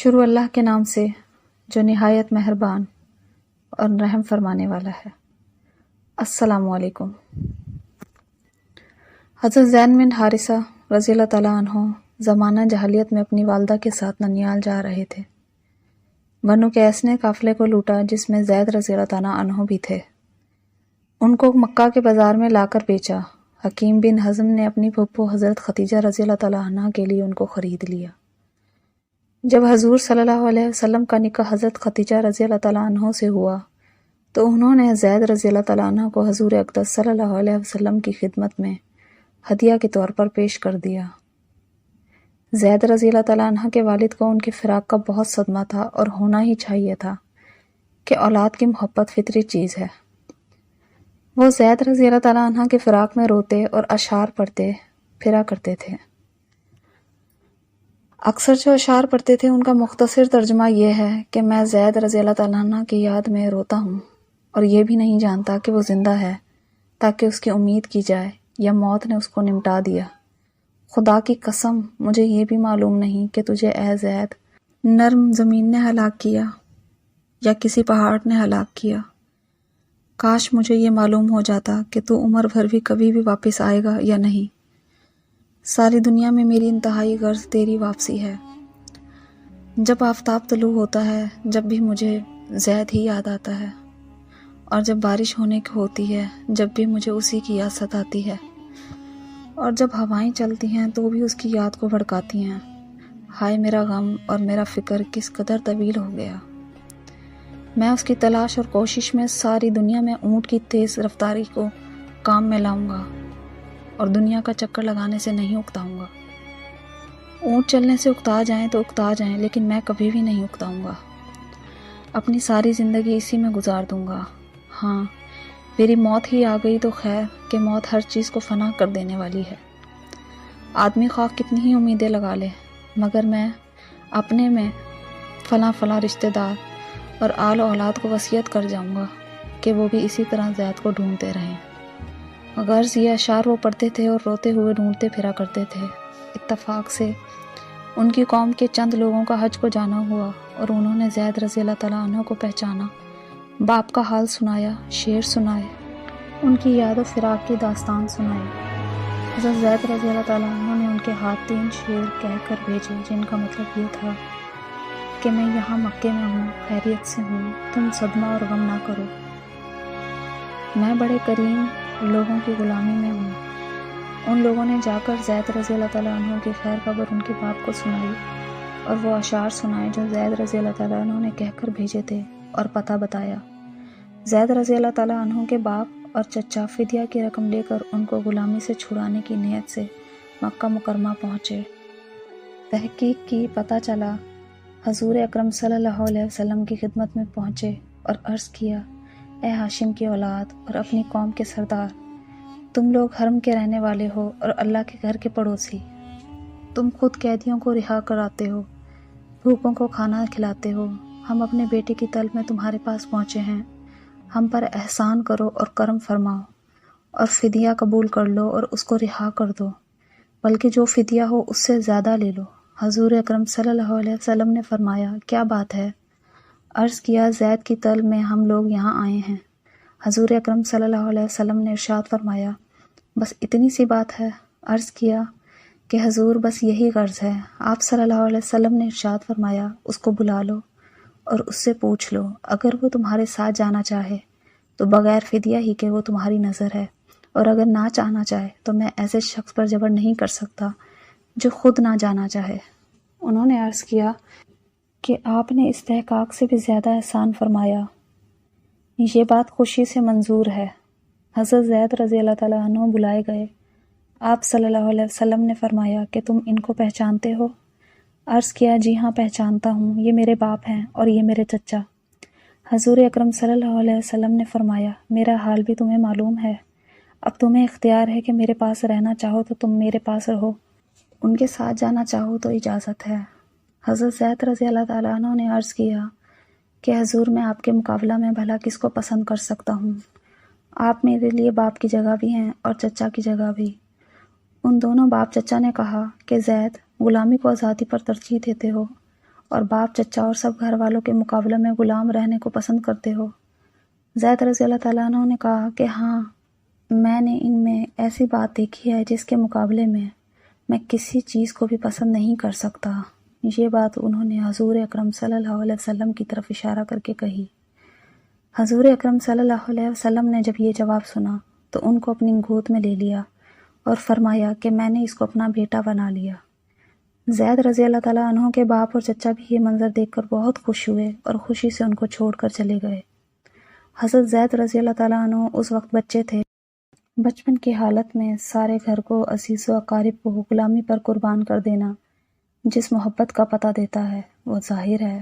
شروع اللہ کے نام سے جو نہایت مہربان اور رحم فرمانے والا ہے۔ السلام علیکم۔ حضرت زید بن حارثہ رضی اللہ تعالیٰ عنہ زمانہ جاہلیت میں اپنی والدہ کے ساتھ ننیال جا رہے تھے۔ بنو قیس نے قافلے کو لوٹا جس میں زید رضی اللہ تعالیٰ عنہ بھی تھے۔ ان کو مکہ کے بازار میں لا کر بیچا۔ حکیم بن حزم نے اپنی پھپھو حضرت ختیجہ رضی اللہ تعالیٰ عنہ کے لیے ان کو خرید لیا۔ جب حضور صلی اللہ علیہ وسلم کا نکاح حضرت ختیجہ رضی اللہ تعالیٰ عنہ سے ہوا تو انہوں نے زید رضی اللہ تعالیٰ عنہ کو حضور اقدس صلی اللہ علیہ وسلم کی خدمت میں ہدیہ کے طور پر پیش کر دیا۔ زید رضی اللہ تعالیٰ عنہ کے والد کو ان کی فراق کا بہت صدمہ تھا اور ہونا ہی چاہیے تھا کہ اولاد کی محبت فطری چیز ہے۔ وہ زید رضی اللہ تعالیٰ عنہ کے فراق میں روتے اور اشعار پڑھتے پھرا کرتے تھے۔ اکثر جو اشعار پڑھتے تھے ان کا مختصر ترجمہ یہ ہے کہ میں زید رضی اللہ تعالیٰ عنہ کی یاد میں روتا ہوں اور یہ بھی نہیں جانتا کہ وہ زندہ ہے تاکہ اس کی امید کی جائے یا موت نے اس کو نمٹا دیا۔ خدا کی قسم مجھے یہ بھی معلوم نہیں کہ تجھے اے زید نرم زمین نے ہلاک کیا یا کسی پہاڑ نے ہلاک کیا۔ کاش مجھے یہ معلوم ہو جاتا کہ تو عمر بھر بھی کبھی بھی واپس آئے گا یا نہیں۔ ساری دنیا میں میری انتہائی غرض تیری واپسی ہے۔ جب آفتاب طلوع ہوتا ہے جب بھی مجھے زید ہی یاد آتا ہے، اور جب بارش ہونے کی ہوتی ہے جب بھی مجھے اسی کی یاد ستاتی ہے، اور جب ہوائیں چلتی ہیں تو بھی اس کی یاد کو بھڑکاتی ہیں۔ ہائے میرا غم اور میرا فکر کس قدر طویل ہو گیا۔ میں اس کی تلاش اور کوشش میں ساری دنیا میں اونٹ کی تیز رفتاری کو کام میں لاؤں گا اور دنیا کا چکر لگانے سے نہیں اکتاؤں گا۔ اونٹ چلنے سے اکتا جائیں تو اکتا جائیں لیکن میں کبھی بھی نہیں اکتاؤں گا۔ اپنی ساری زندگی اسی میں گزار دوں گا۔ ہاں میری موت ہی آ گئی تو خیر کہ موت ہر چیز کو فنا کر دینے والی ہے۔ آدمی خواہ کتنی ہی امیدیں لگا لے مگر میں اپنے میں فلاں رشتہ دار اور آل و اولاد کو وصیت کر جاؤں گا کہ وہ بھی اسی طرح زید کو ڈھونڈتے رہیں۔ غرض یہ اشعار وہ پڑھتے تھے اور روتے ہوئے ڈھونڈتے پھرا کرتے تھے۔ اتفاق سے ان کی قوم کے چند لوگوں کا حج کو جانا ہوا اور انہوں نے زید رضی اللہ تعالیٰ عنہ کو پہچانا، باپ کا حال سنایا، شعر سنائے، ان کی یاد و فراق کی داستان سنائی۔ حضرت زید رضی اللہ تعالیٰ عنہ نے ان کے ہاتھ 3 شعر کہہ کر بھیجے جن کا مطلب یہ تھا کہ میں یہاں مکے میں ہوں، خیریت سے ہوں، تم صدمہ اور غم نہ کرو، میں بڑے کریم لوگوں کی غلامی میں ہوں۔ ان لوگوں نے جا کر زید رضی اللہ تعالیٰ عنہ کی خیر خبر ان کے باپ کو سنائی اور وہ اشعار سنائے جو زید رضی اللہ تعالیٰ عنہ نے کہہ کر بھیجے تھے اور پتہ بتایا۔ زید رضی اللہ تعالیٰ عنہ کے باپ اور چچا فدیہ کی رقم لے کر ان کو غلامی سے چھڑانے کی نیت سے مکہ مکرمہ پہنچے۔ تحقیق کی پتہ چلا، حضور اکرم صلی اللہ علیہ وسلم کی خدمت میں پہنچے اور عرض کیا، اے ہاشم کی اولاد اور اپنی قوم کے سردار، تم لوگ حرم کے رہنے والے ہو اور اللہ کے گھر کے پڑوسی، تم خود قیدیوں کو رہا کراتے ہو، بھوکوں کو کھانا کھلاتے ہو، ہم اپنے بیٹے کی طلب میں تمہارے پاس پہنچے ہیں، ہم پر احسان کرو اور کرم فرماؤ اور فدیہ قبول کر لو اور اس کو رہا کر دو، بلکہ جو فدیہ ہو اس سے زیادہ لے لو۔ حضور اکرم صلی اللہ علیہ وسلم نے فرمایا، کیا بات ہے؟ عرض کیا، زید کی طلب میں ہم لوگ یہاں آئے ہیں۔ حضور اکرم صلی اللہ علیہ وسلم نے ارشاد فرمایا، بس اتنی سی بات ہے؟ عرض کیا کہ حضور بس یہی غرض ہے۔ آپ صلی اللہ علیہ وسلم نے ارشاد فرمایا، اس کو بلا لو اور اس سے پوچھ لو، اگر وہ تمہارے ساتھ جانا چاہے تو بغیر فدیہ ہی کہ وہ تمہاری نظر ہے، اور اگر نہ چاہنا چاہے تو میں ایسے شخص پر جبر نہیں کر سکتا جو خود نہ جانا چاہے۔ انہوں نے عرض کیا کہ آپ نے استحقاق سے بھی زیادہ احسان فرمایا، یہ بات خوشی سے منظور ہے۔ حضرت زید رضی اللہ تعالیٰ عنہ بلائے گئے۔ آپ صلی اللہ علیہ وسلم نے فرمایا کہ تم ان کو پہچانتے ہو؟ عرض کیا، جی ہاں پہچانتا ہوں، یہ میرے باپ ہیں اور یہ میرے چچا۔ حضور اکرم صلی اللہ علیہ وسلم نے فرمایا، میرا حال بھی تمہیں معلوم ہے، اب تمہیں اختیار ہے کہ میرے پاس رہنا چاہو تو تم میرے پاس رہو، ان کے ساتھ جانا چاہو تو اجازت ہے۔ حضرت زید رضی اللہ تعالیٰ عنہ نے عرض کیا کہ حضور میں آپ کے مقابلہ میں بھلا کس کو پسند کر سکتا ہوں؟ آپ میرے لیے باپ کی جگہ بھی ہیں اور چچا کی جگہ بھی۔ ان دونوں باپ چچا نے کہا کہ زید، غلامی کو آزادی پر ترجیح دیتے ہو اور باپ، چچا اور سب گھر والوں کے مقابلے میں غلام رہنے کو پسند کرتے ہو؟ زید رضی اللہ تعالیٰ عنہ نے کہا کہ ہاں، میں نے ان میں ایسی بات دیکھی ہے جس کے مقابلے میں کسی چیز کو بھی پسند نہیں کر سکتا۔ یہ بات انہوں نے حضور اکرم صلی اللہ علیہ وسلم کی طرف اشارہ کر کے کہی۔ حضور اکرم صلی اللہ علیہ وسلم نے جب یہ جواب سنا تو ان کو اپنی گود میں لے لیا اور فرمایا کہ میں نے اس کو اپنا بیٹا بنا لیا۔ زید رضی اللہ تعالیٰ عنہ کے باپ اور چچا بھی یہ منظر دیکھ کر بہت خوش ہوئے اور خوشی سے ان کو چھوڑ کر چلے گئے۔ حضرت زید رضی اللہ تعالیٰ عنہ اس وقت بچے تھے۔ بچپن کی حالت میں سارے گھر کو، عزیز و اقارب کو غلامی پر قربان کر دینا جس محبت کا پتہ دیتا ہے وہ ظاہر ہے